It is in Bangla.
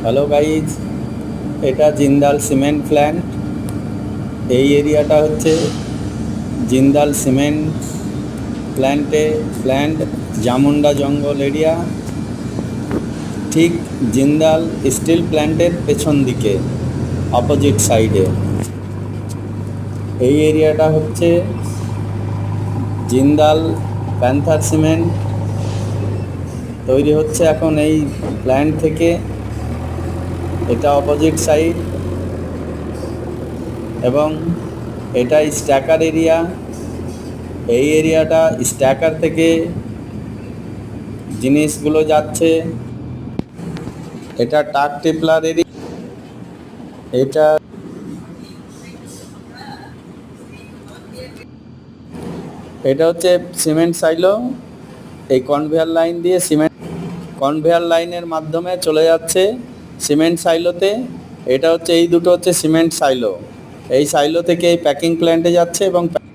হ্যালো গাইজ, এটা জিন্দাল সিমেন্ট প্ল্যান্ট। এই এরিয়াটা হচ্ছে জিন্দাল সিমেন্ট প্ল্যান্ট জামুন্ডা জঙ্গল এরিয়া, ঠিক জিন্দাল স্টিল প্ল্যান্টের পেছন দিকে অপোজিট সাইডে। এই এরিয়াটা হচ্ছে জিন্দাল প্যান্থার সিমেন্ট তৈরি হচ্ছে এখন এই প্ল্যান্ট থেকে। এটা অপোজিট সাইড এবং এটা স্ট্যাকার এরিয়া। এই এরিয়াটা স্ট্যাকার থেকে জিনিসগুলো যাচ্ছে। এটা ট্রাক টিপলার এরিয়া। এটা এটা হচ্ছে সিমেন্ট সাইলো। এই কনভেয়ার লাইন দিয়ে কনভেয়ার লাইনের মাধ্যমে চলে যাচ্ছে সিমেন্ট সাইলোতে। এটা হচ্ছে এই দুটো হচ্ছে সিমেন্ট সাইলো। এই সাইলো থেকে এই প্যাকিং প্ল্যান্টে যাচ্ছে এবং